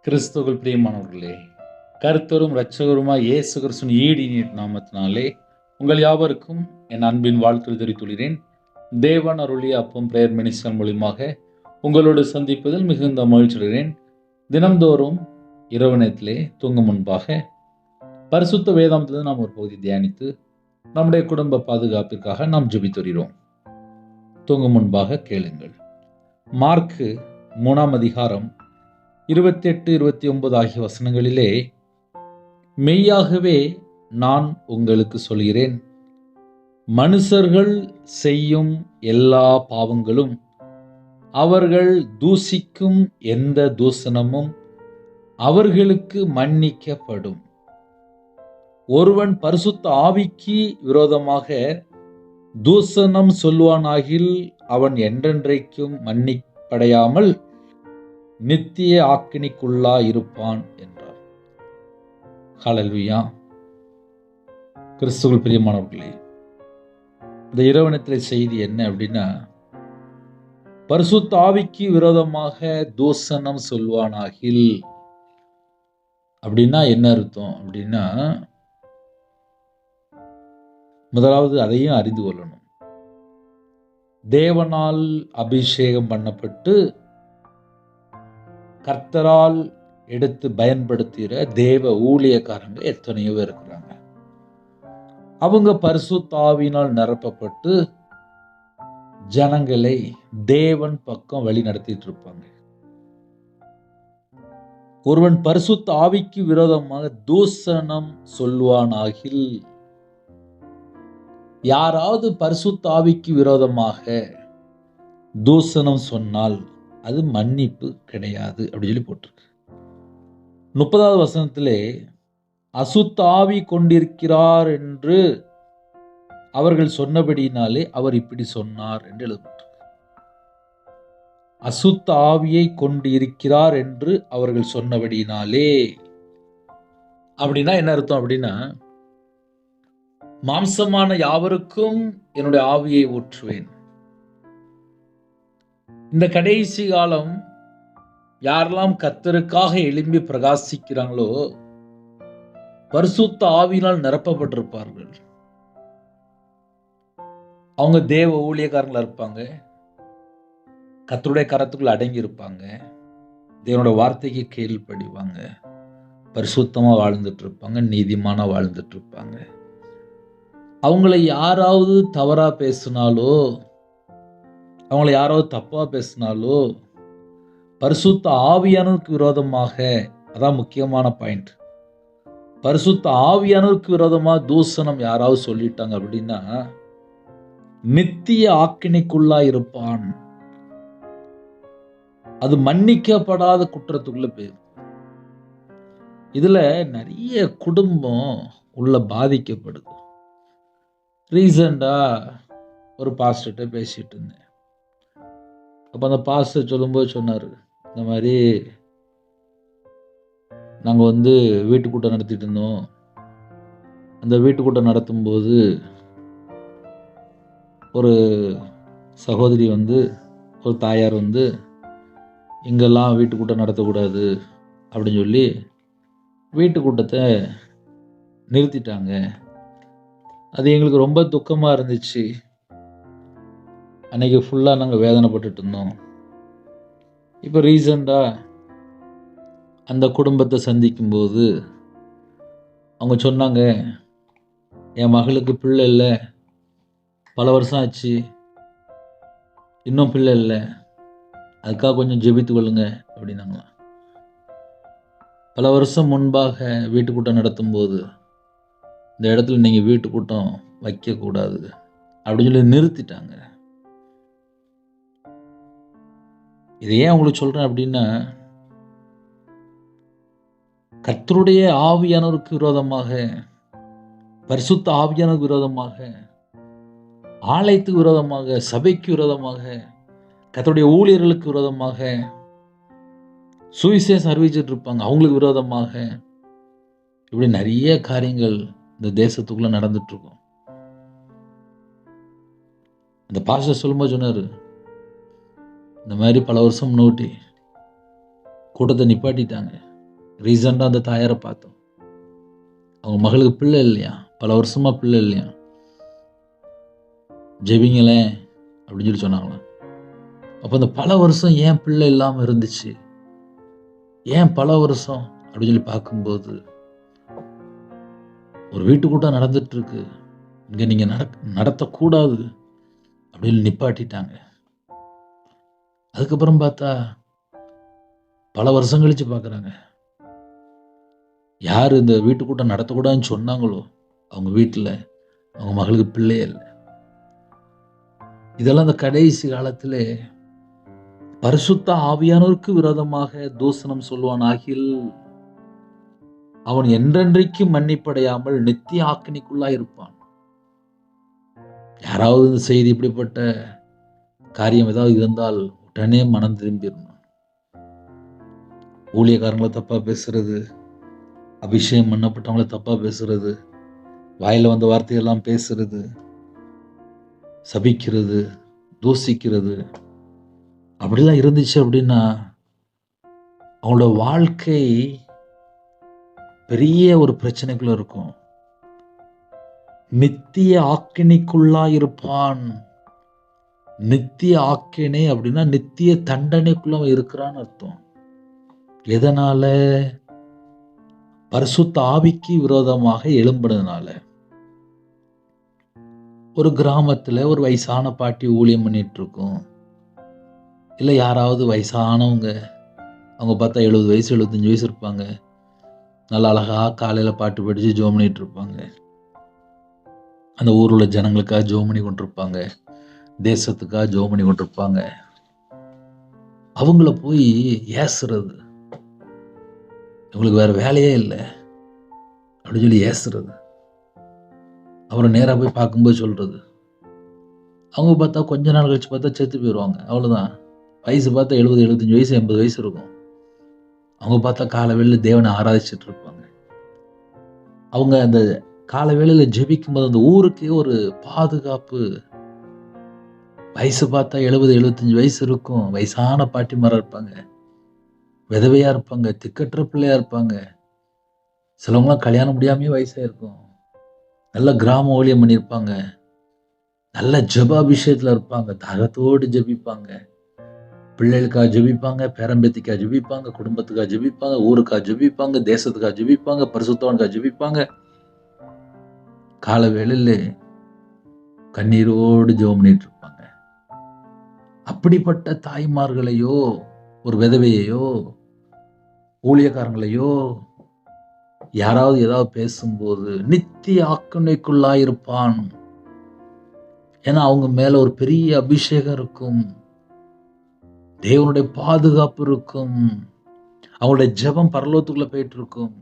கிறிஸ்துவுக்குள் பிரியமானவர்களே, கர்த்தரும் இரட்சகருமாய் இயேசு கிறிஸ்துவின் ஈடின் நாமத்தினாலே உங்கள் யாவருக்கும் என் அன்பின் வாழ்த்து தெரிவித்துள்ளேன். தேவன் அருளிய அப்பம் பிரேயர் மினிஸ்டர் மூலியமாக உங்களோடு சந்திப்பதில் மிகுந்த மகிழ்ச்சி அடைகிறேன். தினம்தோறும் இரவு நேரத்திலே தூங்கும் முன்பாக பரிசுத்த வேதாந்தத்தில் நாம் ஒரு பகுதி தியானித்து நம்முடைய குடும்ப பாதுகாப்பிற்காக நாம் ஜெபித்து வருகிறோம். தூங்கும் முன்பாக கேளுங்கள். மார்க்கு 3 அதிகாரம் 28, 29 ஆகிய வசனங்களிலே, மெய்யாகவே நான் உங்களுக்கு சொல்கிறேன், மனுஷர்கள் செய்யும் எல்லா பாவங்களும் அவர்கள் தூசிக்கும் எந்த தூசணமும் அவர்களுக்கு மன்னிக்கப்படும். ஒருவன் பரிசுத்த ஆவிக்கு விரோதமாக தூசணம் சொல்வானாகில் அவன் என்றென்றைக்கும் மன்னிப்படையாமல் நித்திய ஆக்கினிக்குள்ளா இருப்பான் என்றார். ஹல்லேலூயா. கிறிஸ்துவுக்குள் பிரியமானவர்களே, இந்த இரவனத்திலே செய்தி என்ன அப்படின்னா, பரிசுத்த ஆவிக்கு விரோதமாக தூசணம் சொல்வானாகில் அப்படின்னா என்ன அர்த்தம் அப்படின்னா, முதலாவது அதையும் அறிந்து கொள்ளணும். தேவனால் அபிஷேகம் பண்ணப்பட்டு கர்த்தரால் எடுத்து பயன்படுத்துகிற தேவ ஊழியக்காரங்க எத்தனையோ பேர் இருக்கிறாங்க. அவங்க பரிசுத்த ஆவியினால் நிரப்பப்பட்டு ஜனங்களை தேவன் பக்கம் வழி நடத்திட்டு இருப்பாங்க. ஒருவன் பரிசுத்த ஆவிக்கு விரோதமாக தூசணம் சொல்வானாகில், யாராவது பரிசுத்த ஆவிக்கு விரோதமாக தூசணம் சொன்னால் அது மன்னிப்பு கிடையாது அப்படி சொல்லி போட்டிருக்கு. 30வது வசனத்திலே, அசுத்த ஆவி கொண்டிருக்கிறார் என்று அவர்கள் சொன்னபடியினாலே அவர் இப்படி சொன்னார் என்று எழுதப்பட்டிருக்கு. அசுத்த ஆவியை கொண்டு இருக்கிறார் என்று அவர்கள் சொன்னபடியினாலே அப்படின்னா என்ன அர்த்தம் அப்படின்னா, மாம்சமான யாவருக்கும் என்னுடைய ஆவியை ஊற்றுவேன். இந்த கடைசி காலம் யாரெல்லாம் கர்த்தருக்காக எழும்பி பிரகாசிக்கிறாங்களோ பரிசுத்த ஆவியினால் நிரப்பப்பட்டிருப்பார்கள். அவங்க தேவ ஊழியக்காரங்களா இருப்பாங்க. கர்த்தருடைய கரத்துக்குள்ள அடங்கி இருப்பாங்க. தேவனோட வார்த்தைக்கு கீழ்ப்படிவாங்க. பரிசுத்தமா வாழ்ந்துட்டு இருப்பாங்க. நீதிமானா வாழ்ந்துட்டு இருப்பாங்க. அவங்கள யாராவது தவறா பேசினாலோ, அவங்கள யாராவது தப்பா பேசினாலோ, பரிசுத்த ஆவியானவருக்கு விரோதமாக, அதான் முக்கியமான பாயிண்ட், பரிசுத்த ஆவியானவருக்கு விரோதமாக தூசணம் யாராவது சொல்லிட்டாங்க அப்படின்னா நித்திய ஆக்கினைக்குள்ளா இருப்பான். அது மன்னிக்கப்படாத குற்றத்துக்குள்ள போயிரு. இதுல நிறைய குடும்பம் உள்ள பாதிக்கப்படுது. ரீசண்டா ஒரு பாஸ்டர்கிட்ட பேசிட்டு இருந்தேன். அப்போ அந்த பாஸ்டர் சொல்லும்போது சொன்னார், இந்த மாதிரி நாங்கள் வீட்டுக்கூட்டம் நடத்திட்டு இருந்தோம். அந்த வீட்டுக்கூட்டம் நடத்தும்போது ஒரு சகோதரி ஒரு தாயார் இங்கெல்லாம் வீட்டுக்கூட்டம் நடத்தக்கூடாது அப்படின்னு சொல்லி வீட்டுக்கூட்டத்தை நிறுத்திட்டாங்க. அது எங்களுக்கு ரொம்ப துக்கமாக இருந்துச்சு. அன்றைக்கி ஃபுல்லாக நாங்கள் வேதனைப்பட்டுட்டு இருந்தோம். இப்போ ரீசண்டாக அந்த குடும்பத்தை சந்திக்கும்போது அவங்க சொன்னாங்க, என் மகளுக்கு பிள்ளை இல்லை, பல வருஷம் ஆச்சு, இன்னும் பிள்ளை இல்லை, அதுக்காக கொஞ்சம் ஜெபித்து கொள்ளுங்க அப்படின்னாங்களாம். பல வருஷம் முன்பாக வீட்டுக்கூட்டம் நடத்தும்போது இந்த இடத்துல நீங்கள் வீட்டுக்கூட்டம் வைக்கக்கூடாது அப்படின்னு சொல்லி நிறுத்திட்டாங்க. இதை ஏன் உங்களுக்கு சொல்கிறேன் அப்படின்னா, கர்த்தருடைய ஆவியானவருக்கு விரோதமாக, பரிசுத்த ஆவியானவருக்கு விரோதமாக, ஆலயத்துக்கு விரோதமாக, சபைக்கு விரோதமாக, கர்த்தருடைய ஊழியர்களுக்கு விரோதமாக, சுவிசேஷம் அறிவிச்சிட்டு இருப்பாங்க அவங்களுக்கு விரோதமாக, இப்படி நிறைய காரியங்கள் இந்த தேசத்துக்குள்ள நடந்துட்டு இருக்கும். அந்த பாஸ்டர் சொல்லும்போது சொன்னார், இந்த மாதிரி பல வருஷம் முன்னோட்டி கூட்டத்தை நிப்பாட்டிட்டாங்க. ரீசெண்டாக அந்த தாயாரை பார்த்தோம். அவங்க மகளுக்கு பிள்ளை இல்லையா, பல வருஷமா பிள்ளை இல்லையா. ஜெபிங்களேன் அப்படின்னு சொல்லி சொன்னாங்களாம். அப்போ அந்த பல வருஷம் ஏன் பிள்ளை இல்லாமல் இருந்துச்சு, ஏன் பல வருஷம் அப்படின்னு சொல்லி பார்க்கும்போது, ஒரு வீட்டுக்கூட்டம் நடந்துட்டு இருக்கு, இங்கே நீங்கள் நடத்தக்கூடாது அப்படின்னு நிப்பாட்டிட்டாங்க. அதுக்கப்புறம் பார்த்தா பல வருஷம் கழிச்சு பார்க்குறாங்க, யார் இந்த வீட்டுக்கூட்டம் நடத்தக்கூடாதுன்னு சொன்னாங்களோ அவங்க வீட்டில் அவங்க மகளுக்கு பிள்ளையே இல்லை. இதெல்லாம் இந்த கடைசி காலத்தில் பரிசுத்த ஆவியானவருக்கு விரோதமாக தூஷணம் சொல்வான் ஆகில் அவன் என்றென்றைக்கு மன்னிப்படையாமல் நித்திய ஆக்கினிக்குள்ளாய் இருப்பான். யாராவது இந்த செய்தி இப்படிப்பட்ட காரியம் ஏதாவது இருந்தால் உடனே மனம் திரும்பிடணும். ஊழியக்காரங்களை தப்பா பேசுறது, அபிஷேகம் பண்ணப்பட்டவங்களை தப்பா பேசுறது, வாயில வந்த வார்த்தையெல்லாம் பேசுறது, சபிக்கிறது, தூசிக்கிறது, அப்படிலாம் இருந்துச்சு அப்படின்னா அவங்களோட வாழ்க்கை பெரிய ஒரு பிரச்சனைக்குள்ள இருக்கும். நித்திய ஆக்கினிக்குள்ளா இருப்பான். நித்திய ஆக்கினை அப்படின்னா நித்திய தண்டனைக்குள்ள இருக்கிறான்னு அர்த்தம். எதனால? பரிசுத்த ஆவிக்கு விரோதமாக எழும்புனதுனால. ஒரு கிராமத்துல ஒரு வயசான பாட்டி ஊழியம் பண்ணிட்டு இருக்கும், இல்ல யாராவது வயசானவங்க, அவங்க பார்த்தா 70 வயசு 75 வயசு இருப்பாங்க, நல்லா அழகா காலையில பாட்டு படிச்சு ஜெபம் பண்ணிட்டு இருப்பாங்க. அந்த ஊர்ல உள்ள ஜனங்களுக்காக ஜெபம் பண்ணி கொண்டிருப்பாங்க, தேசத்துக்காக ஜெபம் பண்ணி கொண்டிருப்பாங்க. அவங்கள போய் ஏசுறது, இவங்களுக்கு வேற வேலையே இல்லை அப்படின்னு சொல்லி ஏசுறது. அப்புறம் நேராக போய் பார்க்கும்போது சொல்றது, அவங்க பார்த்தா கொஞ்ச நாள் கழிச்சு பார்த்தா செத்து போயிடுவாங்க. அவ்வளோதான். வயசு பார்த்தா 70 75 வயசு 80 வயசு இருக்கும். அவங்க பார்த்தா காலை வேளையில் தேவனை ஆராதிச்சுட்டு இருப்பாங்க. அவங்க அந்த காலை வேளையில் ஜெபிக்கும் போது அந்த ஊருக்கே ஒரு பாதுகாப்பு. வயசு பார்த்தா 70 75 வயசு இருக்கும், வயசான பாட்டிமாரா இருப்பாங்க, விதவையா இருப்பாங்க, திக்கற்ற பிள்ளையா இருப்பாங்க, சிலவங்களாம் கல்யாணம் முடியாமே வயசா இருக்கும், நல்ல கிராம ஊழியம் பண்ணியிருப்பாங்க, நல்ல ஜெபாபிஷேகத்தில் இருப்பாங்க, தாகத்தோடு ஜெபிப்பாங்க, பிள்ளைகளுக்காக ஜெபிப்பாங்க, பேரம்பேத்திக்காக ஜெபிப்பாங்க, குடும்பத்துக்காக ஜெபிப்பாங்க, ஊருக்காக ஜெபிப்பாங்க, தேசத்துக்காக ஜெபிப்பாங்க, பரிசுத்தவானுக்காக ஜெபிப்பாங்க. கால வேளையில் கண்ணீரோடு ஜெபம் பண்ணிட்டு இருப்பாங்க. அப்படிப்பட்ட தாய்மார்களையோ, ஒரு விதவையையோ, ஊழியக்காரங்களையோ யாராவது ஏதாவது பேசும்போது நித்திய ஆக்கினைக்குள்ளாயிருப்பான். ஏன்னா அவங்க மேல ஒரு பெரிய அபிஷேகம் இருக்கும், தேவனுடைய பாதுகாப்பு இருக்கும், அவங்களுடைய ஜெபம் பரலோகத்துக்குள்ள போயிட்டு இருக்கும்.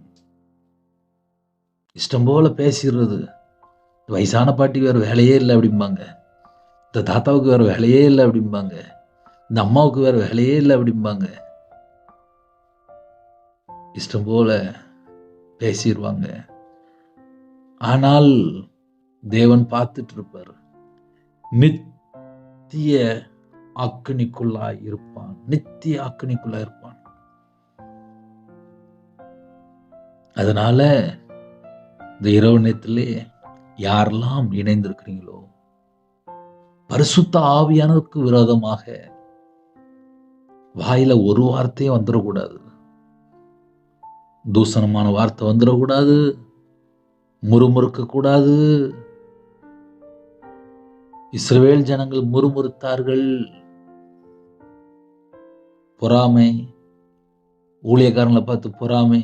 இஷ்டம் போல பேசிடுறது. வயசான பாட்டிக்கு வேற வேலையே இல்லை அப்படிம்பாங்க, இந்த தாத்தாவுக்கு வேற வேலையே இல்லை அப்படிம்பாங்க, இந்த அம்மாவுக்கு வேற வேலையே இல்லை அப்படிம்பாங்க. இஷ்டம் போல பேசிடுவாங்க. ஆனால் தேவன் பார்த்துட்டு இருப்பார். நித்திய அக்கினிக்குள்ளாய் இருப்பான், நித்திய அக்கினிக்குள்ளாய் இருப்பான். அதனால இந்த இரவு நேரத்திலே யாரெல்லாம் இணைந்திருக்கிறீங்களோ, பரிசுத்த ஆவியானவருக்கு விரோதமாக வாயில ஒரு வார்த்தையும் வந்துடக்கூடாது, தூசணமான வார்த்தை வந்துடக்கூடாது, முறுமுறுக்க கூடாது. இஸ்ரவேல் ஜனங்கள் முறுமுறுத்தார்கள். பொறாமை, ஊழியக்காரங்களை பார்த்து பொறாமை,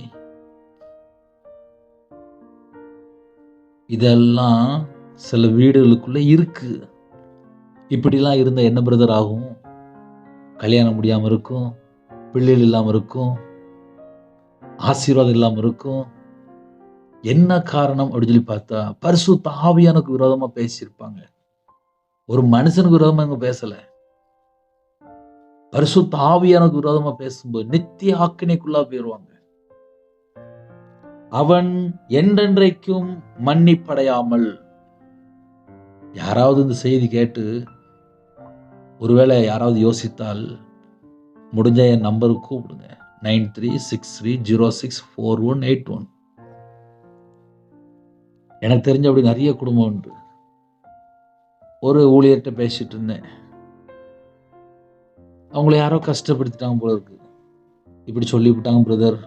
இதெல்லாம் சில வீடுகளுக்குள்ள இருக்கு. இப்படிலாம் இருந்தா என்ன பிரதர் ஆகும்? கல்யாணம் முடியாம இருக்கும், பிள்ளைகள் இல்லாம இருக்கும், ஆசீர்வாதம் இல்லாம இருக்கும். என்ன காரணம் அப்படின்னு சொல்லி பார்த்தா பரிசுத்த ஆவியானுக்கு விரோதமா பேசியிருப்பாங்க. ஒரு மனுஷனுக்கு விரோதமா இவங்க பேசல, பரிசுத்த ஆவியானுக்கு விரோதமா பேசும்போது நித்திய ஆக்கினைக்குள்ளா போயிருவாங்க. அவன் என்றென்றைக்கும் மன்னிப்படையாமல். யாராவது இந்த செய்தி கேட்டு ஒருவேளை யாராவது யோசித்தால் முடிஞ்ச என் நம்பருக்கு கூப்பிடுங்க, 9363064181. எனக்கு தெரிஞ்ச அப்படி நிறைய குடும்பம் உண்டு. ஒரு ஊழியர்கிட்ட பேசிட்டு இருந்தேன். அவங்கள யாரோ கஷ்டப்படுத்திட்டாங்க போல இருக்கு. இப்படி சொல்லிவிட்டாங்க பிரதர்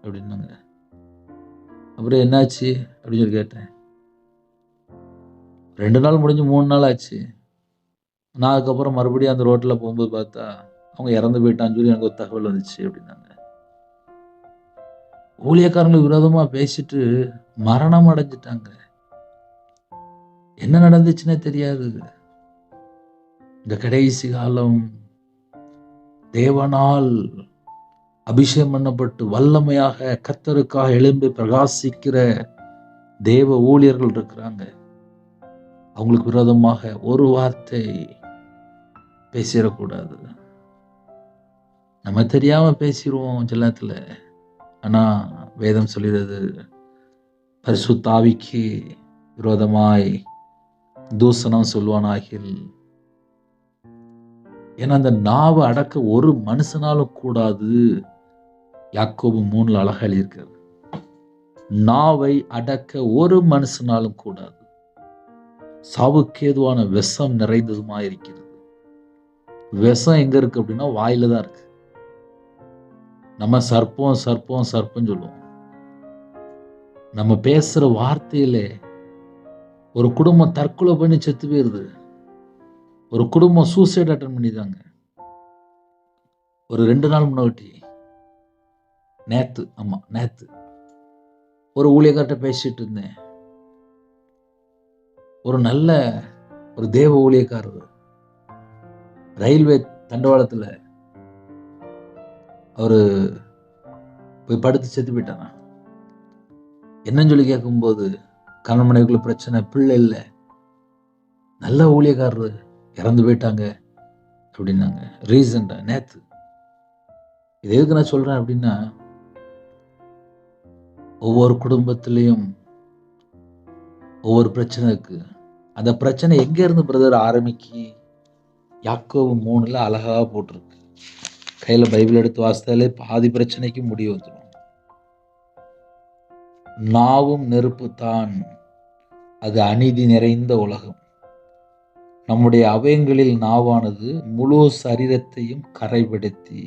அப்படின்னாங்க. அப்புறம் என்னாச்சு அப்படின்னு சொல்லி கேட்டேன். 2 நாள் முடிஞ்சு 3 நாள் ஆச்சு. நான் அதுக்கப்புறம் மறுபடியும் அந்த ரோட்டில் போகும்போது பார்த்தா அவங்க இறந்து போயிட்டான்னு சொல்லி எனக்கு ஒரு தகவல் வந்துச்சு அப்படின்னாங்க. ஊழியக்காரங்களுக்கு விரோதமாக பேசிட்டு மரணம் அடைஞ்சிட்டாங்க. என்ன நடந்துச்சுன்னே தெரியாது. இந்த கடைசி காலம் தேவனால் அபிஷேகம் பண்ணப்பட்டு வல்லமையாக கர்த்தருக்காக எழும்பி பிரகாசிக்கிற தேவ ஊழியர்கள் இருக்கிறாங்க. அவங்களுக்கு விரோதமாக ஒரு வார்த்தை பேசிடக்கூடாது. நம்ம தெரியாம பேசிடுவோம் சில நேரத்துல. ஆனா வேதம் சொல்லுகிறது, பரிசுத்த ஆவிக்கு விரோதமாய் தூசணம் சொல்வானாகில். ஏன்னா அந்த நாவை அடக்க ஒரு மனுஷனாலும் கூடாது. யாக்கோபு 3 அழகா எழுதியிருக்கிறது. நாவை அடக்க ஒரு மனுஷனாலும் கூடாது. சாவுக்கேதுவான விஷம் நிறைந்ததுமா இருக்கிறது. விஷம் எங்க இருக்கு அப்படின்னா வாயில தான் இருக்கு. நம்ம சர்ப்பம் சர்ப்பம் சர்ப்பம் சொல்லுவோம். நம்ம பேசுற வார்த்தையிலே ஒரு குடும்பம் தற்கொலை பண்ணி செத்து போயிருது. ஒரு குடும்பம் சூசைட் அட்டன் பண்ணிதாங்க. ஒரு 2 நாள் முன்னாடி நேத்து ஒரு ஊழியக்கார்ட்ட பேசிட்டு இருந்தேன். ஒரு நல்ல ஒரு தேவ ஊழியக்காரர் ரயில்வே தண்டவாளத்துல அவரு போய் படுத்து செத்து போயிட்டானா. என்னன்னு சொல்லி கேட்கும்போது, கணவன் மனைவிக்குள்ள பிரச்சனை, பிள்ளை இல்லை, நல்ல ஊழியக்காரர் இறந்து போயிட்டாங்க அப்படின்னாங்க. ரீசன்டா நேத்து. இது எதுக்கு நான் சொல்றேன் அப்படின்னா, ஒவ்வொரு குடும்பத்திலையும் ஒவ்வொரு பிரச்சனை இருக்கு. அந்த பிரச்சனை எங்க இருந்து பிரதர் ஆரம்பிக்கு? யாக்கோபு 3 அழகா போட்டிருக்கு. கையில பைபிள் எடுத்து வாசித்தாலே பாதி பிரச்சனைக்கு முடிவு வந்துடும். நாவும் நெருப்பு தான், அது அநீதி நிறைந்த உலகம். நம்முடைய அவயங்களில் நாவானது முழு சரீரத்தையும் கரைபடுத்தி,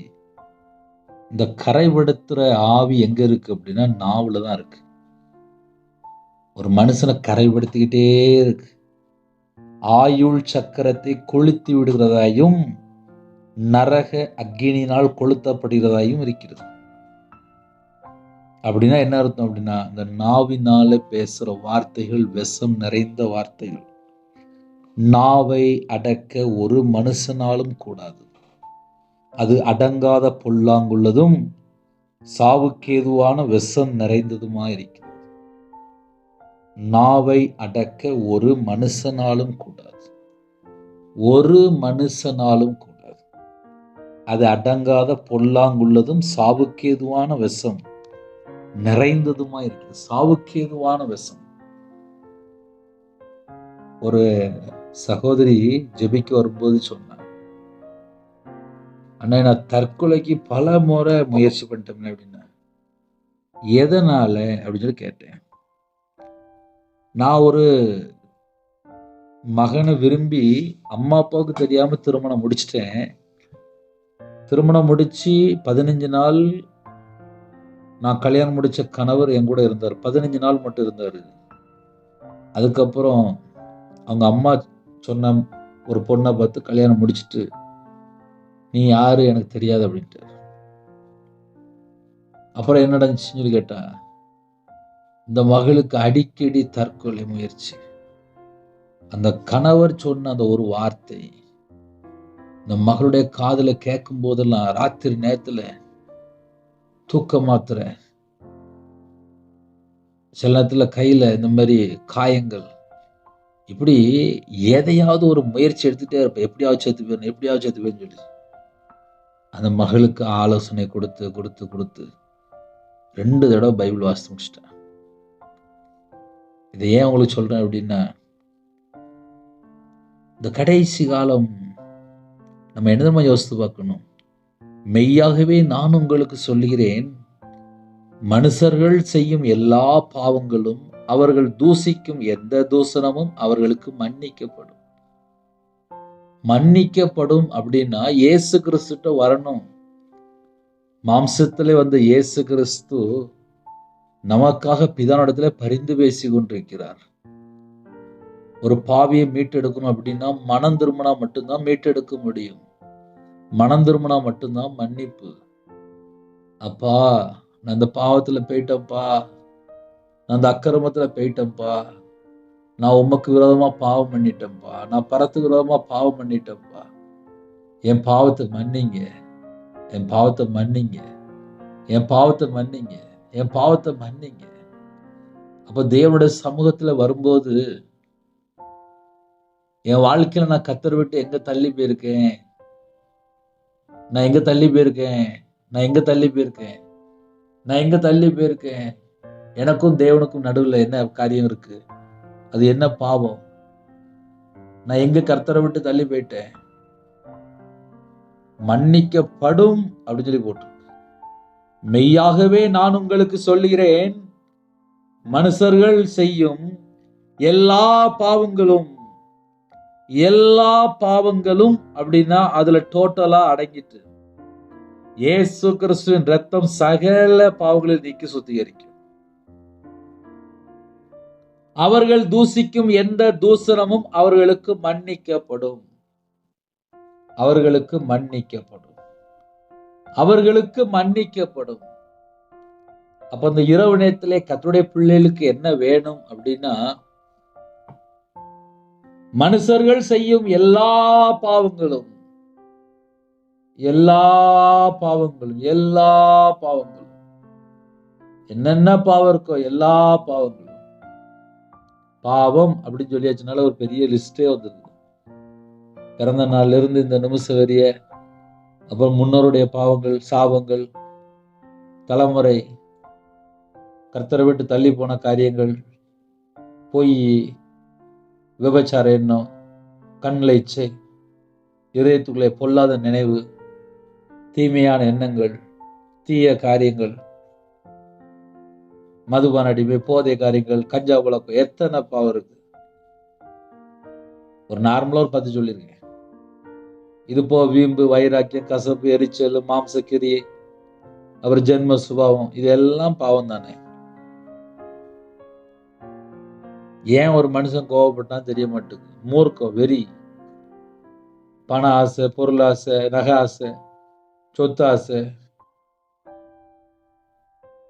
இந்த கரைபடுத்துற ஆவி எங்க இருக்கு அப்படின்னா நாவுல தான் இருக்கு. ஒரு மனுஷனை கரைபடுத்திக்கிட்டே இருக்கு. ஆயுள் சக்கரத்தை கொளுத்தி விடுகிறதாயும் நரக அக்கினியினால் கொளுத்தப்படுகிறதாயும் இருக்கிறது. அப்படின்னா என்ன அர்த்தம் அப்படின்னா, இந்த நாவினால பேசுற வார்த்தைகள் விஷம் நிறைந்த வார்த்தைகள். நாவை அடக்க ஒரு மனுஷனாலும் கூடாது. அது அடங்காத பொல்லாங்குள்ளதும் சாவுக்கேதுவான விஷம் நிறைந்ததுமா இருக்கிறது. நாவை அடக்க ஒரு மனுஷனாலும் கூடாது. ஒரு மனுஷனாலும் கூடாது. அது அடங்காத பொல்லாங்குள்ளதும் சாவுக்கேதுவான விஷம் நிறைந்ததுமா இருக்குது. சாவுக்கேதுவான விஷம். ஒரு சகோதரி ஜெபிக்க வரும்போது சொன்னார், அண்ணா நான் தற்கொலைக்கு பல முறை முயற்சி பண்ணிட்டேன் அப்படின்னா. எதனால அப்படின்னு சொல்லி கேட்டேன். நான் ஒரு மகனை விரும்பி அம்மா அப்பாவுக்கு தெரியாம திருமணம் முடிச்சிட்டேன். திருமணம் முடிச்சு 15 நாள் நான் கல்யாணம் முடிச்ச கணவர் என் கூட இருந்தார். 15 நாள் மட்டும் இருந்தாரு. அதுக்கப்புறம் அவங்க அம்மா சொன்ன ஒரு பொண்ணை பார்த்து கல்யாணம் முடிச்சுட்டு, நீ யாரு எனக்கு தெரியாது அப்படின்ட்டார். அப்புறம் என்ன நடந்துச்சுன்னு சொல்லி கேட்டா, இந்த மகளுக்கு அடிக்கடி தற்கொலை முயற்சி. அந்த கணவர் சொன்ன அந்த ஒரு வார்த்தை இந்த மகளுடைய காதுல கேட்கும் போதெல்லாம் ராத்திரி நேரத்துல தூக்க மாத்திரை, சில நேரத்துல கையில இந்த மாதிரி காயங்கள், இப்படி எதையாவது ஒரு முயற்சி எடுத்துட்டே இருப்பேன். எப்படியாவது சேர்த்து போயிடணும் சொல்லி அந்த மகளுக்கு ஆலோசனை கொடுத்து கொடுத்து கொடுத்து 2 தடவை பைபிள் வாசித்து முடிச்சிட்டேன். இதை ஏன் உங்களுக்கு சொல்றேன் அப்படின்னா, இந்த கடைசி காலம் நம்ம என்னதான் யோசித்து பார்க்கணும். மெய்யாகவே நான் உங்களுக்கு சொல்கிறேன், மனுஷர்கள் செய்யும் எல்லா பாவங்களும் அவர்கள் தூசிக்கும் எந்த தூசணமும் அவர்களுக்கு மன்னிக்கப்படும். மன்னிக்கப்படும் அப்படின்னா இயேசு கிறிஸ்துட்ட வரணும். மாம்சத்திலே வந்த இயேசு கிறிஸ்து நமக்காக பிதானிடத்திலே பரிந்து பேசி கொண்டிருக்கிறார். ஒரு பாவியை மீட்டெடுக்கணும் அப்படின்னா மனம் திரும்பினா மட்டும்தான் மீட்டெடுக்க முடியும். மனம் திரும்பினா மட்டும்தான் மன்னிப்பு. அப்பா, நான் இந்த பாவத்துல போயிட்டேன்ப்பா, நான் இந்த அக்கிரமத்துல போயிட்டேன்ப்பா, நான் உமக்கு விரோதமா பாவம் பண்ணிட்டேன்ப்பா, நான் பரத்துக்கு விரோதமா பாவம் பண்ணிட்டேன்ப்பா, என் பாவத்தை மன்னிங்க, என் பாவத்தை மன்னிங்க, என் பாவத்தை மன்னிங்க, என் பாவத்தை மன்னிங்க. அப்ப தேவனுடைய சமூகத்துல வரும்போது என் வாழ்க்கையில நான் கர்த்தரை விட்டு எங்க தள்ளி போயிருக்கேன், நான் எங்க தள்ளி போயிருக்கேன், நான் எங்க தள்ளி போயிருக்கேன், நான் எங்க தள்ளி போயிருக்கேன், எனக்கும் தேவனுக்கும் நடுவில் என்ன காரியம் இருக்கு, அது என்ன பாவம், நான் எங்க கர்த்தரை விட்டு தள்ளி போயிட்டேன், மன்னிக்கப்படும் அப்படின்னு சொல்லி போட்டு. மெய்யாகவே நான் உங்களுக்கு சொல்லுகிறேன், மனுஷர்கள் செய்யும் எல்லா பாவங்களும், எல்லா பாவங்களும் அப்படின்னா அதுல டோட்டலா அடங்கிட்டு இயேசு கிறிஸ்துவின் ரத்தம் சகல பாவங்களை நீக்கி சுத்திகரிக்கும். அவர்கள் தூசிக்கும் எந்த தூசணமும் அவர்களுக்கு மன்னிக்கப்படும். அவர்களுக்கு மன்னிக்கப்படும். அவர்களுக்கு மன்னிக்கப்படும். அப்ப அந்த இரவு நேரத்திலே கர்த்தருடைய பிள்ளைகளுக்கு என்ன வேணும் அப்படின்னா, மனுஷர்கள் செய்யும் எல்லா பாவங்களும், எல்லா பாவங்களும், எல்லா பாவங்களும், என்னென்ன பாவம் இருக்கோ எல்லா பாவங்களும், பாவம் அப்படின்னு சொல்லியாச்சுனால ஒரு பெரிய லிஸ்டே வந்துருது. பிறந்த நாள்ல இருந்து இந்த நிமிஷம் வரைய, அப்புறம் முன்னோருடைய பாவங்கள், சாபங்கள், தலைமுறை, கர்த்தரை விட்டு தள்ளி போன காரியங்கள், பொய், விபச்சார எண்ணம், கண்ணில் இச்சை, இதயத்துக்குள்ளே பொல்லாத நினைவு, தீமையான எண்ணங்கள், தீய காரியங்கள், மதுபான அடிமை, போதை காரியங்கள், கஞ்சா பழக்கம், எத்தனை பாவம் இருக்கு. ஒரு நார்மலா ஒரு 10 சொல்லிருக்கேன். இது போ வீம்பு, வைராக்கியம், கசப்பு, எரிச்சல், மாம்சக்கிரியை, அப்புறம் ஜென்ம சுபாவம், இதெல்லாம் பாவம் தானே. ஏன் ஒரு மனுஷன் கோவப்பட்டான் தெரிய மாட்டேங்குது. மூர்க்கம், வெறி, பண ஆசை, பொருள் ஆசை, நகை ஆசை, சொத்து ஆசை,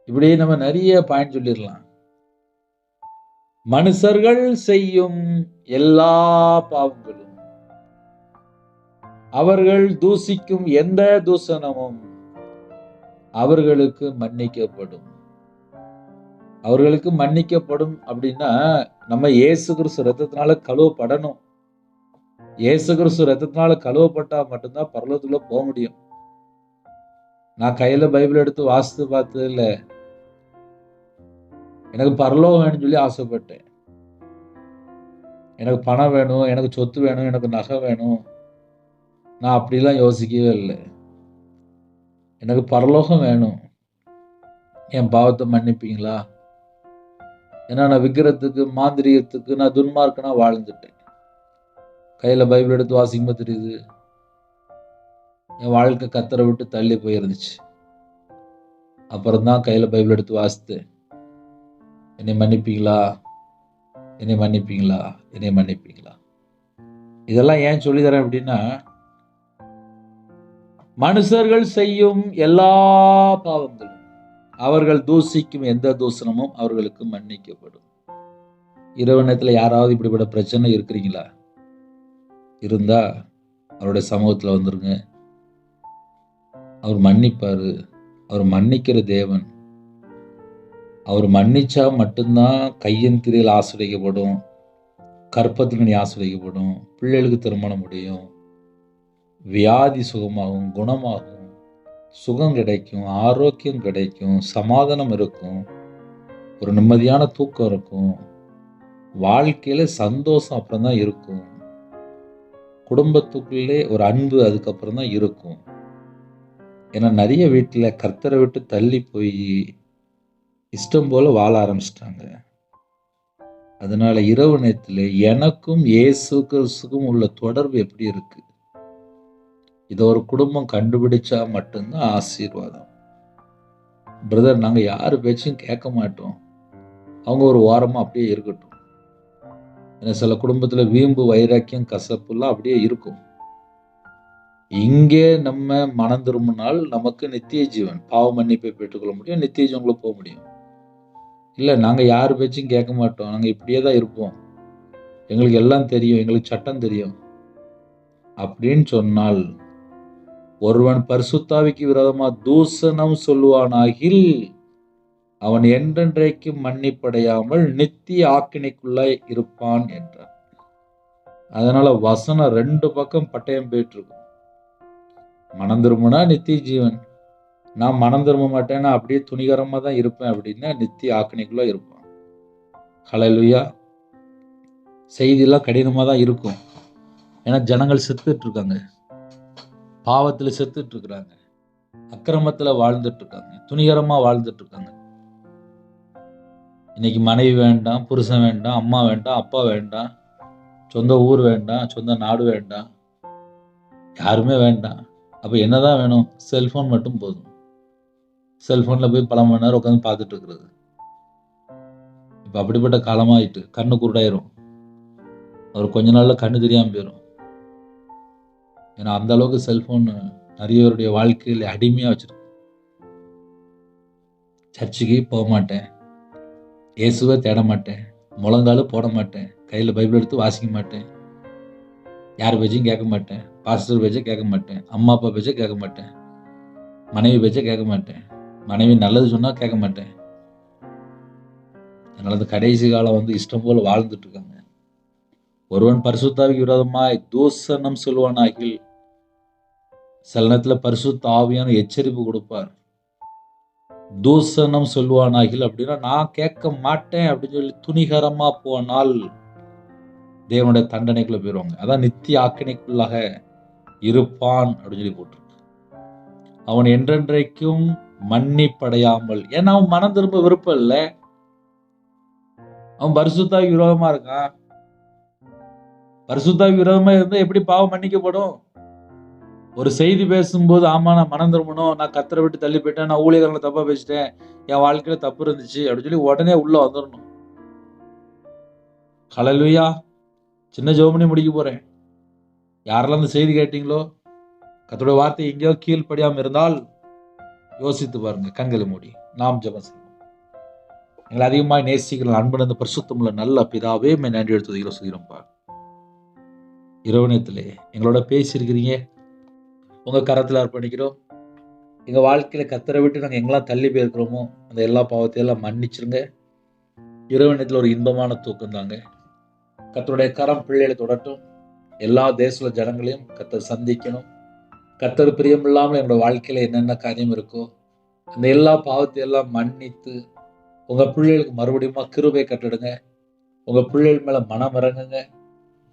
இப்படி நம்ம நிறைய பாயிண்ட் சொல்லிடலாம். மனுஷர்கள் செய்யும் எல்லா பாவங்களும், அவர்கள் தூசிக்கும் எந்த தூசணமும் அவர்களுக்கு மன்னிக்கப்படும். அவர்களுக்கு மன்னிக்கப்படும் அப்படின்னா நம்ம இயேசு கிறிஸ்து ரத்தத்தினால கழுவப்படணும். இயேசு கிறிஸ்து ரத்தத்தினால கழுவப்பட்டா மட்டும்தான் பரலோகத்துக்குள்ள போக முடியும். நான் கையில பைபிள் எடுத்து வாசித்து பார்த்தது இல்லை. எனக்கு பரலோகம் வேணும்னு சொல்லி ஆசைப்பட்டேன். எனக்கு பணம் வேணும், எனக்கு சொத்து வேணும், எனக்கு நகை வேணும், நான் அப்படிலாம் யோசிக்கவே இல்லை. எனக்கு பரலோகம் வேணும், என் பாவத்தை மன்னிப்பீங்களா? ஏன்னா நான் விக்கிரத்துக்கு, மாந்திரியத்துக்கு, நான் துன்மார்க்கனா வாழ்ந்துட்டேன். கையில பைபிள் எடுத்து வாசிக்கும்போது தெரியுது என் வாழ்க்கை கர்த்தரை விட்டு தள்ளி போயிருந்துச்சு. அப்புறம் தான் கையில பைபிள் எடுத்து வாசித்து, என்னை மன்னிப்பீங்களா, என்னை மன்னிப்பீங்களா, என்னை மன்னிப்பீங்களா? இதெல்லாம் ஏன் சொல்லி தரேன் அப்படின்னா, மனுஷர்கள் செய்யும் எல்லா பாவங்களும், அவர்கள் தூசிக்கும் எந்த தூசணமும் அவர்களுக்கு மன்னிக்கப்படும். இரவு நேரத்தில் யாராவது இப்படிப்பட்ட பிரச்சனை இருக்கிறீங்களா? இருந்தா அவருடைய சமூகத்தில் வந்துருங்க. அவர் மன்னிப்பாரு. அவர் மன்னிக்கிற தேவன். அவர் மன்னிச்சா மட்டும்தான் கையின் கிரியில் ஆசிரியப்படும், கற்பத்தின் ஆசிரியப்படும், பிள்ளைகளுக்கு திருமணம் முடியும், வியாதி சுகமாகும், குணமாகும், சுகம் கிடைக்கும், ஆரோக்கியம் கிடைக்கும், சமாதானம் இருக்கும், ஒரு நிம்மதியான தூக்கம் இருக்கும், வாழ்க்கையில சந்தோஷம் அப்புறம் தான் இருக்கும், குடும்பத்துக்குள்ளே ஒரு அன்பு அதுக்கப்புறம் தான் இருக்கும். ஏன்னா நிறைய வீட்டில் கர்த்தரை விட்டு தள்ளி போய் இஷ்டம் போல வாழ ஆரம்பிச்சிட்டாங்க. அதனால இரவு நேரத்தில் எனக்கும் இயேசு கிறிஸ்துக்கும் உள்ள தொடர்பு எப்படி இருக்கு, இதை ஒரு குடும்பம் கண்டுபிடிச்சா மட்டும்தான் ஆசீர்வாதம். பிரதர், நாங்கள் யார் பேச்சும் கேட்க மாட்டோம், அவங்க ஒரு வாரமாக அப்படியே இருக்கட்டும். ஏன்னா சில குடும்பத்தில் வீம்பு, வைராக்கியம், கசப்புலாம் அப்படியே இருக்கும். இங்கே நம்ம மனம் திரும்பினால் நமக்கு நித்திய ஜீவன், பாவ மன்னிப்பை பெற்றுக்கொள்ள முடியும், நித்திய ஜீவனுக்குள்ள போக முடியும். இல்லை, நாங்கள் யார் பேச்சும் கேட்க மாட்டோம், நாங்கள் இப்படியே தான் இருப்போம், எங்களுக்கு எல்லாம் தெரியும், எங்களுக்கு சட்டம் தெரியும் அப்படின்னு சொன்னால், ஒருவன் பரிசுத்தாவிக்கு விரோதமா தூஷணம் சொல்லுவானாகில் அவன் என்றென்றைக்கு மன்னிப்படையாமல் நித்திய ஆக்கினைக்குள்ளாய் இருப்பான் என்றார். அதனால வசனம் 2 பக்கம் பட்டயம் போயிட்டு இருக்கும். மனம் திரும்பினா நித்திய ஜீவன், நான் மனம் திரும்ப மாட்டேன்னா அப்படியே துணிகரமா தான் இருப்பேன் அப்படின்னா நித்திய ஆக்கினைக்குள்ள இருப்பான். ஹல்லேலூயா. செய்தியெல்லாம் கடினமாக தான் இருக்கும். ஏன்னா ஜனங்கள் செத்துட்டு இருக்காங்க, பாவத்தில் செத்துட்டு இருக்கிறாங்க, அக்கிரமத்தில் வாழ்ந்துட்டு இருக்காங்க, துணிகரமா வாழ்ந்துட்டு இருக்காங்க. இன்னைக்கு மனைவி வேண்டாம், புருஷன் வேண்டாம், அம்மா வேண்டாம், அப்பா வேண்டாம், சொந்த ஊர் வேண்டாம், சொந்த நாடு வேண்டாம், யாருமே வேண்டாம். அப்போ என்னதான் வேணும்? செல்ஃபோன் மட்டும் போதும். செல்ஃபோனில் போய் பல மணி நேரம் உட்காந்து பார்த்துட்டு இருக்கிறது. இப்போ அப்படிப்பட்ட காலமாயிட்டு கண்ணு குருடாயிரும், ஒரு கொஞ்ச நாளில் கண்ணு தெரியாமல் போயிடும். ஏன்னா அந்த அளவுக்கு செல்ஃபோன் நிறையவருடைய வாழ்க்கையில் அடிமையாக வச்சிருக்கு. சர்ச்சுக்கு போக மாட்டேன், இயேசுவை தேட மாட்டேன், முழங்காலும் போட மாட்டேன், கையில் பைபிள் எடுத்து வாசிக்க மாட்டேன், யார் பேச்சையும் கேட்க மாட்டேன், பாஸ்டர் பேச்சை கேட்க மாட்டேன், அம்மா அப்பா பேச்சை கேட்க மாட்டேன், மனைவி பேச்சை கேட்க மாட்டேன், மனைவி நல்லது சொன்னால் கேட்க மாட்டேன். அதனால அந்த கடைசி காலம் இஷ்டம் போல வாழ்ந்துட்டு இருக்காங்க. ஒருவன் பரிசுத்தாவிக்கு விரோதமாய் தூஷணம் சொல்லுவானாகில், சில நேரத்தில் பரிசுத்த ஆவியான எச்சரிப்பு கொடுப்பார். தூஷணம் சொல்லுவானாகில் அப்படின்னா நான் கேட்க மாட்டேன் அப்படின்னு சொல்லி துணிகரமா போனால் தேவனுடைய தண்டனைக்குள்ள போயிடுவாங்க. அதான் நித்திய ஆக்கினைக்குள்ளாக இருப்பான் அப்படின்னு சொல்லி போட்டிருக்கு. அவன் என்றென்றைக்கும் மன்னிப்படையாமல், ஏன்னா அவன் மனம் திரும்ப விருப்பம் இல்லை, அவன் பரிசுத்தாவிக்கு விரோதமா இருக்கான். பரிசுத்தாவிக்கு விரோதமா இருந்தா எப்படி பாவம் மன்னிக்கப்படும்? ஒரு செய்தி பேசும்போது ஆமா நான் மனம் திரும்பணும், நான் கர்த்தரை விட்டு தள்ளி போயிட்டேன், நான் ஊழியர்களை தப்பா பேசிட்டேன், என் வாழ்க்கையில தப்பு இருந்துச்சு அப்படின்னு சொல்லி உடனே உள்ள வந்துடணும். ஹல்லேலூயா. சின்ன ஜெபம் பண்ணி முடிக்க போறேன். யாரெல்லாம் அந்த செய்தி கேட்டீங்களோ, கர்த்தருடைய வார்த்தை எங்கேயோ கீழ்ப்படியாம இருந்தால் யோசித்து பாருங்க, கண்களை மூடி நாம் ஜெபம் செய்வோம். எங்களை அதிகமாக நேசிக்கிற அன்பு அந்த பரிசுத்தமுள்ள நல்ல பிதாவே நன்றி எடுத்து சொல்கிறோம்ப்பா. இரவு நேரத்திலே எங்களோட பேசியிருக்கிறீங்க, உங்க கரத்தில் அர்ப்பணிக்கிறோம். எங்க வாழ்க்கையில கர்த்தரை விட்டு நாங்கள் எங்கெல்லாம் தள்ளி போயிருக்கிறோமோ அந்த எல்லா பாவத்தையும் எல்லாம் மன்னிச்சிருங்க. இரவு நேரத்தில் ஒரு இன்பமான தூக்கம் தாங்க. கர்த்தருடைய கரம் பிள்ளைகளை தொடட்டும். எல்லா தேச ஜனங்களையும் கர்த்தர் சந்திக்கணும். கர்த்தர் பிரியம் இல்லாமல் எங்களோட வாழ்க்கையில என்னென்ன காரியம் இருக்கோ அந்த எல்லா பாவத்தையும் எல்லாம் மன்னித்து உங்க பிள்ளைகளுக்கு மறுபடியும் கிருபை கட்டிடுங்க. உங்க பிள்ளைகள் மேல மனம் இறங்குங்க,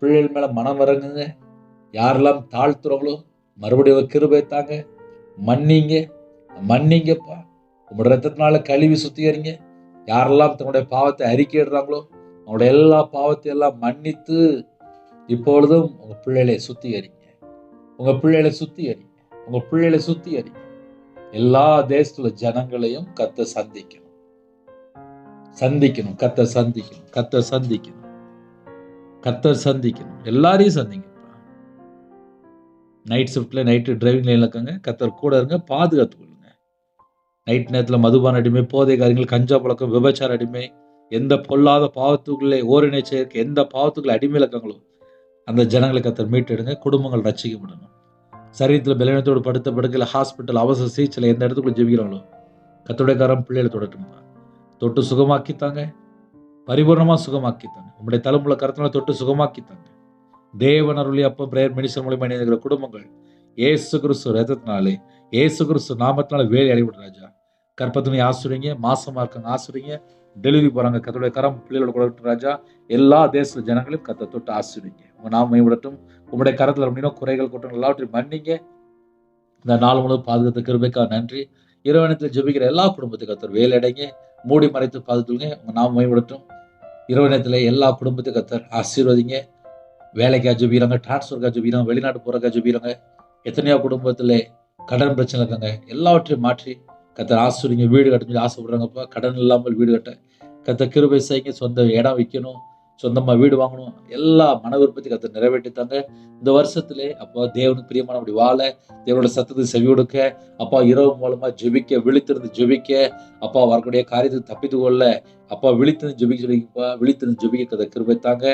பிள்ளைகள் மேல மனம் இறங்குங்க. யாரெல்லாம் தாழ்த்துறவங்களோ மறுபடியும் கிருபை தாங்க, மன்னிங்க, மன்னிங்கப்பா. உங்களோட ரத்தத்தினால கழுவி சுத்திகரிங்க. யாரெல்லாம் தன்னுடைய பாவத்தை அறிக்கையிடுறாங்களோ அவங்களோட எல்லா பாவத்தையும் எல்லாம் மன்னித்து இப்பொழுதும் உங்க பிள்ளைகளை சுத்திகரிங்க, உங்க பிள்ளைகளை சுத்திகரிங்க, உங்க பிள்ளைகளை சுத்திகரிங்க. எல்லா தேசத்துல ஜனங்களையும் கர்த்தர் சந்திக்கணும், சந்திக்கணும், கர்த்தர் சந்திக்கணும், கர்த்தர் சந்திக்கணும், கர்த்தர் சந்திக்கணும். எல்லாரையும் சந்திங்க. நைட் ஷிஃப்ட்ல நைட்டு டிரைவிங் லைன்ல இருக்காங்க, கர்த்தர் கூட இருங்க, பாதுகாத்து கொள்ளுங்க. நைட் நேரத்தில் மதுபான அடிமை, போதை காரியங்கள், கஞ்சா பழக்கம், விபச்சார அடிமை, எந்த பொல்லாத பாவத்துக்குள்ளே ஓரினை சேர்க்க எந்த பாவத்துக்குள்ள அடிமையில் இருக்காங்களோ அந்த ஜனங்களை கர்த்தர் மீட்டெடுங்க. குடும்பங்கள் ரட்சிக்கப்படணும். சரீரத்தில் பலவீனத்தோடு படுத்த படுக்கையில், ஹாஸ்பிட்டல், அவசர சிகிச்சையில் எந்த இடத்துக்குள்ள ஜெபிக்கிறாங்களோ கர்த்தருடைய கரம் பிள்ளைகளை தொடட்டுமா, தொட்டு சுகமாக்கித்தாங்க, பரிபூர்ணமா சுகமாக்கித்தாங்க. உங்களுடைய தலைமுறை கருத்தினால தொட்டு சுகமாக்கித்தாங்க. தேவன் அருளி அப்பம் பிரேயர் மினிஸ்டர் மூலமா இணைகிற குடும்பங்கள் ஏசு கிறிஸ்து ரத்தத்தினாலே, ஏசு கிறிஸ்து நாமத்தினால வேலை அடைபடும் ராஜா. கற்பத்தினை ஆசுறீங்க, மாசமா இருக்காங்க ஆசுறீங்க, டெலிவரி போறாங்க, கர்த்தருடைய கரம் பிள்ளைகளோட கொடுக்கட்டும் ராஜா. எல்லா தேச ஜனங்களையும் கர்த்தர் தொட்டு ஆசுறீங்க. உங்க நாம மேம்படட்டும். உங்களுடைய கரத்தில் அப்படின்னா குறைகள் குற்றங்கள் எல்லாவற்றையும் மன்னிங்க. இந்த நாள் முழுவதும் பாதுகாத்த கிருபைக்காக நன்றி. இரவனத்தில் ஜெபிக்கிற எல்லா குடும்பத்துக்கு கர்த்தர் வேலையடைங்க, மூடி மறைத்து பாதுகாத்துங்க. உங்க நாம மகிமைப்படட்டும். இரவனத்தில் எல்லா குடும்பத்துக்கு கர்த்தர் ஆசீர்வதிங்க. வேலைக்காக ஜெபிக்கிறாங்க, டிரான்ஸ்ஃபருக்காக ஜெபிக்கிறாங்க, வெளிநாட்டு போறதுக்காக ஜெபிக்கிறாங்க. எத்தனையோ குடும்பத்தில் கடன் பிரச்சனை இருக்காங்க. எல்லாவற்றையும் மாற்றி கர்த்தர் ஆசீர்வதிங்க. வீடு கட்டணும்னு சொல்லி ஆசைப்படுறாங்கப்பா. கடன் இல்லாமல் வீடு கட்ட கர்த்தர் கிருபை செய்யுங்க. சொந்த இடம் விற்கணும், சொந்தமாக வீடு வாங்கணும், எல்லா மன விருப்பத்தை கர்த்தர் நிறைவேற்றித்தாங்க. இந்த வருஷத்திலே அப்பா தேவனுக்கு பிரியமான அப்படி வாழ, தேவனோட சத்தத்துக்கு செவி கொடுக்க, அப்பா இரவு மூலமா ஜெபிக்க, விழித்திருந்து ஜெபிக்க, அப்பா வரக்கூடிய காரியத்தை தப்பித்து கொள்ள, அப்பா விழித்திருந்து ஜெபிக்க சொல்லிப்பா, விழித்திருந்து ஜெபிக்க கதை கிருபை தாங்க.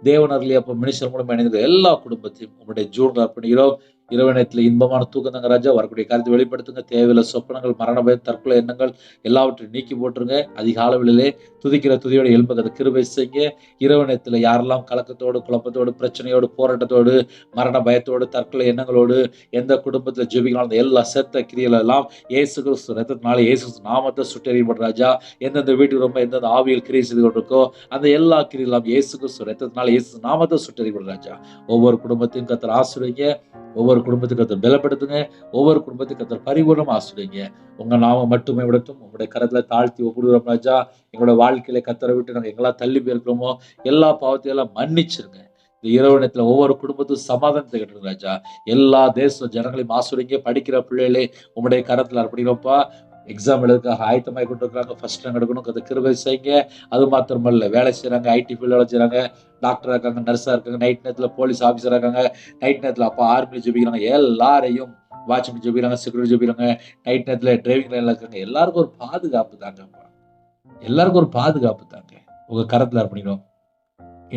தேவனர்லி அப்பா மினிஸ்டர் மூலம் இணைந்த எல்லா குடும்பத்தையும் உங்களுடைய ஜூன்ல அர்ப்பணிக்கிறோம். இரவு நேரத்தில் இன்பமான தூக்கம் தாங்க ராஜா. வரக்கூடிய காரியத்தை வெளிப்படுத்துங்க. தேவையில்லை சொப்பனங்கள், மரண பயம், தற்கொலை எண்ணங்கள் எல்லாவற்றையும் நீக்கி போட்டுருங்க. அதிக அளவிலே துதிக்கிற துதியோட எழும்ப கதை கிருபை செய்யுங்க. இரவு நேரத்தில் யாரெல்லாம் கலக்கத்தோடு, குழப்பத்தோடு, பிரச்சனையோடு, போராட்டத்தோடு, மரண பயத்தோடு, தற்கொலை எண்ணங்களோடு எந்த குடும்பத்தில் ஜெபிக்கலாம் அந்த எல்லா செத்த கிரியைகள் எல்லாம் இயேசு கிறிஸ்து ரத்தத்தினால இயேசு கிறிஸ்து நாமத்தை சுட்டெறியப்படும் ராஜா. எந்தெந்த வீட்டுக்கு ரொம்ப எந்தெந்த ஆவியில் கிரியை செய்து கொண்டிருக்கோ அந்த எல்லா கிரியெல்லாம் இயேசு கிறிஸ்து ரத்தத்தினால இயேசு நாமத்தை சுட்டெறியப்படும் ராஜா. ஒவ்வொரு குடும்பத்தையும் கர்த்தர் ஆசீர்வதிங்க. ஒவ்வொரு குடும்பத்துக்கு கர்த்தர் பலப்படுத்துங்க. ஒவ்வொரு குடும்பத்துக்கு கர்த்தர் பரிபூர்ணமா ஆசீர்வதிங்க. உங்க நாமம் மட்டுமே விடட்டும். உங்களுடைய கரத்துல தாழ்த்தி ஒப்புடுகிறோம் ராஜா. எங்களோட வாழ்க்கையில கர்த்தரை விட்டு நாங்கள் எங்கெல்லாம் தள்ளி போயிருக்கிறோமோ எல்லா பாவத்தையும் எல்லாம் மன்னிச்சிருங்க. இந்த இரவு நேரத்துல ஒவ்வொரு குடும்பத்தும் சமாதானத்தை கட்டுங்க ராஜா. எல்லா தேச ஜனங்களையும் ஆசீர்வதிங்க. படிக்கிற பிள்ளைகளே உங்களுடைய கரத்துல அர்ப்பணிக்கிறோம்ப்பா. எக்ஸாம் எழுதுக்காக ஆயத்தமாகி கொண்டு இருக்கிறாங்க. ஃபர்ஸ்ட் ரேங்க் எடுக்கணும் கதை கிருபை செய்யுங்க. அது மாத்திரமல்ல, வேலை செய்கிறாங்க, ஐடி ஃபீல்டில் வேலை செய்கிறாங்க, டாக்டராக இருக்காங்க, நர்ஸாக இருக்காங்க, நைட் நேரத்தில் போலீஸ் ஆஃபீஸராக இருக்காங்க, நைட் நேரத்தில் அப்பா ஆர்மியில் ஜெபிக்கிறாங்க, எல்லாரையும் வாட்ச்மேன் ஜெபிக்கிறாங்க, செக்யூரிட்டி ஜெபிக்கிறாங்க, நைட் நேரத்தில் டிரைவிங் லைனில் இருக்காங்க. எல்லாருக்கும் ஒரு பாதுகாப்பு தாங்கப்பா. எல்லாருக்கும் ஒரு பாதுகாப்பு தாங்க. உங்கள் கரத்தில் அர்ப்பணிக்கிறோம்.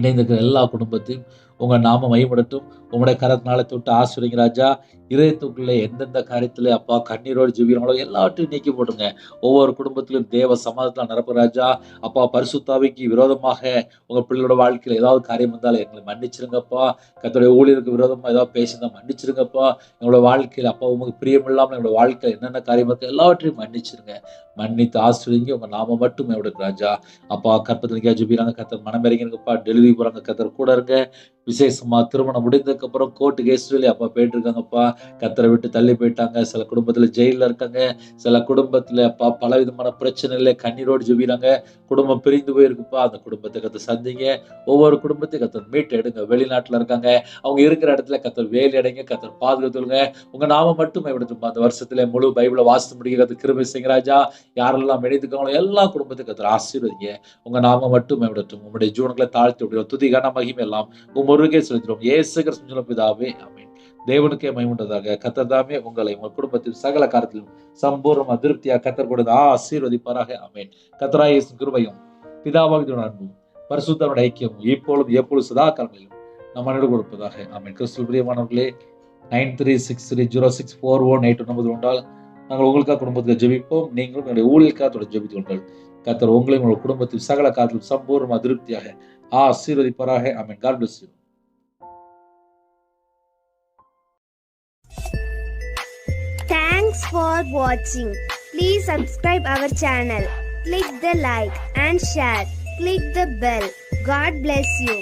இணைந்திருக்கிற எல்லா குடும்பத்தையும் உங்க நாம மகிமைப்படட்டும். உங்களுடைய கரத்தினால தொட்டு ஆசீர்வதிங்க ராஜா. இதயத்துக்குள்ளே எந்தெந்த காரியத்துல அப்பா கண்ணீரோடு ஜெபிக்கிறாங்களோ எல்லாவற்றையும் நீக்கி போட்டுங்க. ஒவ்வொரு குடும்பத்திலும் தேவ சமாதானத்தால் நிரப்பு ராஜா. அப்பா பரிசுத்தாவிக்கு விரோதமாக உங்க பிள்ளையோட வாழ்க்கையில ஏதாவது காரியம் இருந்தாலும் எங்களை மன்னிச்சிருங்கப்பா. கர்த்தருடைய ஊழியருக்கு விரோதமா ஏதாவது பேசியிருந்தா மன்னிச்சிருங்கப்பா. எங்களோட வாழ்க்கையில அப்பா உங்களுக்கு பிரியம் இல்லாமல் எங்களோட வாழ்க்கையில என்னென்ன காரியம் இருக்கு எல்லாவற்றையும் மன்னிச்சிருங்க. மன்னித்து ஆசீர்வதிங்க. உங்க நாம மட்டும் எவ்வளவு ராஜா. அப்பா கற்பத்திரிக்கா ஜெபிக்கிறாங்க, கர்த்தர் மனம் இறங்கிருங்கப்பா. டெலிவரி போறாங்க, கர்த்தர் கூட இருங்க. விசேஷமா திருமணம் முடிந்ததுக்கு அப்புறம் கோர்ட்டு கேஸ் சொல்லி அப்பா போயிட்டு இருக்காங்கப்பா. கர்த்தரை விட்டு தள்ளி போயிட்டாங்க. சில குடும்பத்துல ஜெயில இருக்காங்க. சில குடும்பத்துல அப்பா பல விதமான பிரச்சனைகளை கண்ணீரோடு ஜெபிக்கிறாங்க. குடும்பம் பிரிந்து போயிருக்குப்பா. அந்த குடும்பத்தை கர்த்தர் சந்திங்க. ஒவ்வொரு குடும்பத்தையும் கர்த்தர் மீட்டு எடுங்க. வெளிநாட்டுல இருக்காங்க, அவங்க இருக்கிற இடத்துல கர்த்தர் வேலை அடைங்க, கர்த்தர் பாதுகாத்துங்க. உங்க நாம மட்டும் விடுத்துப்பா. அந்த வருஷத்துல முழு பைபிளை வாசித்து முடிக்க கர்த்தர் கிருபை செய்யுங்க ராஜா. யாரெல்லாம் இணைத்துக்காங்களோ எல்லா குடும்பத்தையும் கர்த்தர் ஆசீர்வதிங்க. உங்க நாம மட்டும் விடட்டும். உங்களுடைய ஜீவனங்களை தாழ்த்தி விடுறோம். துதிகான மகிமை எல்லாம் முருகே செலுத்துகிறோம். இயேசு கிறிஸ்துவின் பிதாவே ஆமென். தேவனுக்கே மகிமையுண்டதாக. கர்த்தர் தாமே உங்களை உங்கள் குடும்பத்தில் சகல காரியத்திலும் சம்பூர்ண திருப்தியா கர்த்தர் கொடுத்து ஆசீர்வதிப்பாராக. ஆமென். கர்த்தராகிய இயேசுவின் கிருபையும் பிதாவாகிய அன்பும் பரிசுத்தருடைய ஐக்கியமும் இப்பொழுதும் எப்பொழுது சதா காலங்களிலும் நம் அனைவரும் கொடுப்பதாக. ஆமென். கிறிஸ்துவில் பிரியமானவர்களே, 9363064189 உண்டால் நாங்கள் உங்களுக்காக குடும்பத்தில் ஜெபிப்போம். நீங்களும் என்னுடைய ஊழியக்காக தொடர்ந்து ஜெபித்துள்ளார்கள். கர்த்தர் உங்களையும் உங்கள் குடும்பத்தில் சகல காரியத்திலும் சம்பூர்ண திருப்தியாக ஆசீர்வதிப்பாராக. ஆமென். God bless you. Thanks for watching. Please subscribe our channel. Click the like and share. Click the bell. God bless you.